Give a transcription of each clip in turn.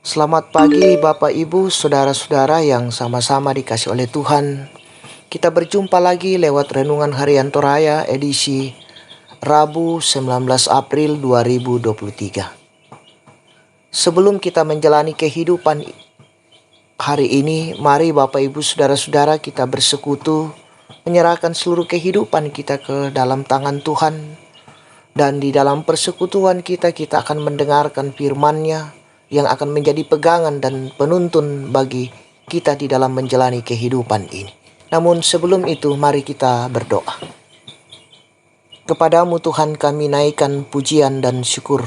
Selamat pagi Bapak Ibu, saudara-saudara yang sama-sama dikasih oleh Tuhan. Kita berjumpa lagi lewat Renungan Harian Toraya edisi Rabu 19 April 2023. Sebelum kita menjalani kehidupan hari ini, mari Bapak Ibu saudara-saudara kita bersekutu menyerahkan seluruh kehidupan kita ke dalam tangan Tuhan. Dan di dalam persekutuan kita akan mendengarkan firman-Nya yang akan menjadi pegangan dan penuntun bagi kita di dalam menjalani kehidupan ini. Namun sebelum itu mari kita berdoa. Kepadamu Tuhan kami naikkan pujian dan syukur.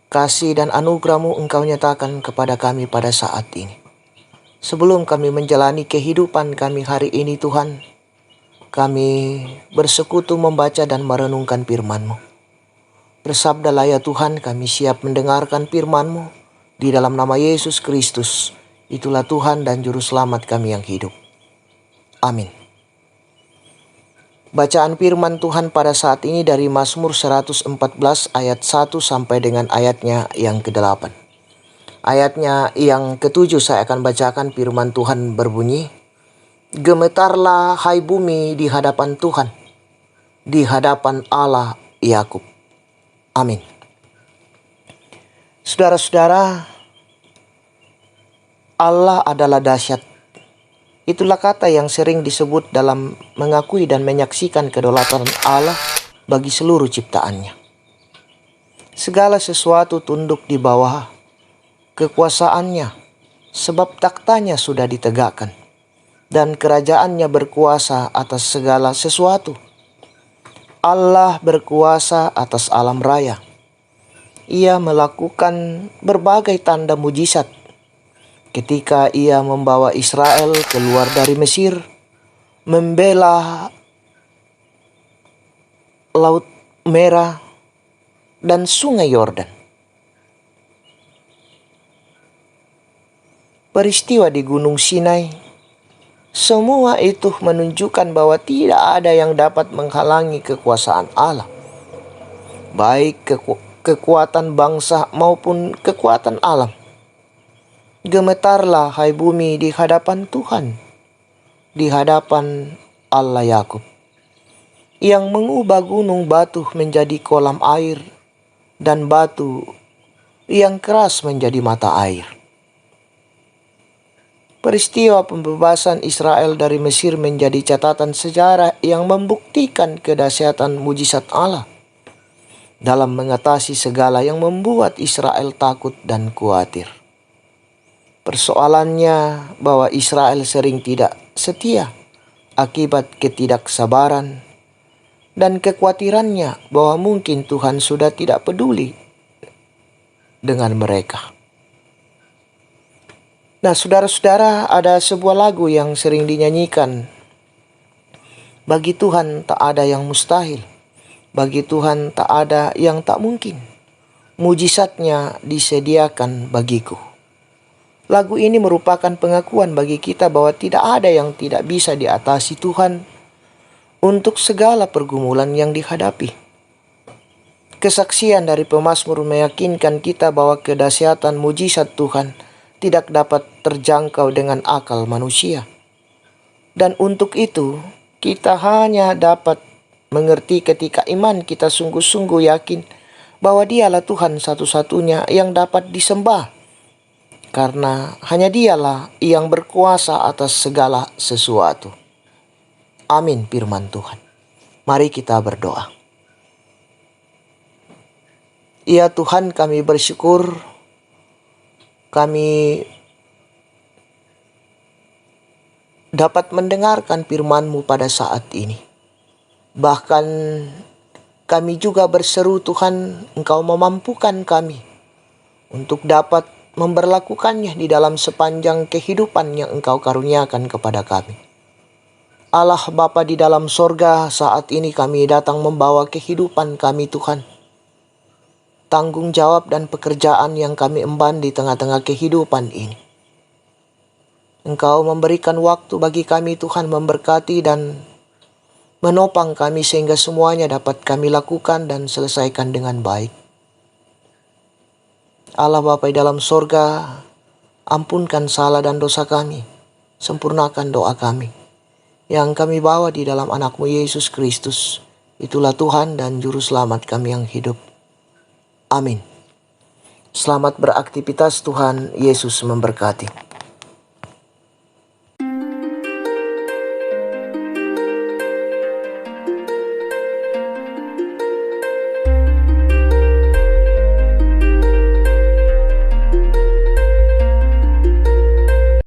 Kasih dan anugerah-Mu Engkau nyatakan kepada kami pada saat ini. Sebelum kami menjalani kehidupan kami hari ini Tuhan, kami bersekutu membaca dan merenungkan firman-Mu. Bersabdalah ya Tuhan, kami siap mendengarkan firman-Mu. Di dalam nama Yesus Kristus, itulah Tuhan dan Juru Selamat kami yang hidup. Amin. Bacaan firman Tuhan pada saat ini dari Mazmur 114 ayat 1 sampai dengan ayatnya yang ke-8. Ayatnya yang ke-7 saya akan bacakan. Firman Tuhan berbunyi, "Gemetarlah hai bumi di hadapan Tuhan, di hadapan Allah Yakub." Amin. Saudara-saudara, Allah adalah dahsyat. Itulah kata yang sering disebut dalam mengakui dan menyaksikan kedaulatan Allah bagi seluruh ciptaannya. Segala sesuatu tunduk di bawah kekuasaannya, sebab taktanya sudah ditegakkan, dan kerajaannya berkuasa atas segala sesuatu. Allah berkuasa atas alam raya. Ia melakukan berbagai tanda mujizat ketika Ia membawa Israel keluar dari Mesir, membela Laut Merah dan Sungai Yordan. Peristiwa di Gunung Sinai, semua itu menunjukkan bahwa tidak ada yang dapat menghalangi kekuasaan Allah, baik kekuatan bangsa maupun kekuatan alam. Gemetarlah hai bumi di hadapan Tuhan, di hadapan Allah Yakub, yang mengubah gunung batu menjadi kolam air dan batu yang keras menjadi mata air. Peristiwa pembebasan Israel dari Mesir menjadi catatan sejarah yang membuktikan kedahsyatan mujizat Allah dalam mengatasi segala yang membuat Israel takut dan khawatir. Persoalannya bahwa Israel sering tidak setia akibat ketidaksabaran dan kekhawatirannya bahwa mungkin Tuhan sudah tidak peduli dengan mereka. Nah, saudara-saudara, ada sebuah lagu yang sering dinyanyikan. Bagi Tuhan tak ada yang mustahil. Bagi Tuhan tak ada yang tak mungkin. Mujizatnya disediakan bagiku. Lagu ini merupakan pengakuan bagi kita bahwa tidak ada yang tidak bisa diatasi Tuhan untuk segala pergumulan yang dihadapi. Kesaksian dari pemazmur meyakinkan kita bahwa kedahsyatan mujizat Tuhan tidak dapat terjangkau dengan akal manusia. Dan untuk itu, kita hanya dapat mengerti ketika iman kita sungguh-sungguh yakin bahwa Dialah Tuhan satu-satunya yang dapat disembah. Karena hanya Dialah yang berkuasa atas segala sesuatu. Amin firman Tuhan. Mari kita berdoa. Ya Tuhan, kami bersyukur kami dapat mendengarkan firman-Mu pada saat ini. Bahkan kami juga berseru Tuhan, Engkau memampukan kami untuk dapat memberlakukannya di dalam sepanjang kehidupan yang Engkau karuniakan kepada kami. Allah Bapa di dalam sorga, saat ini kami datang membawa kehidupan kami Tuhan. Tanggung jawab dan pekerjaan yang kami emban di tengah-tengah kehidupan ini. Engkau memberikan waktu bagi kami Tuhan, memberkati dan menopang kami sehingga semuanya dapat kami lakukan dan selesaikan dengan baik. Allah Bapa di dalam sorga, ampunkan salah dan dosa kami, sempurnakan doa kami, yang kami bawa di dalam anakmu Yesus Kristus. Itulah Tuhan dan Juru Selamat kami yang hidup. Amin. Selamat beraktivitas, Tuhan Yesus memberkati.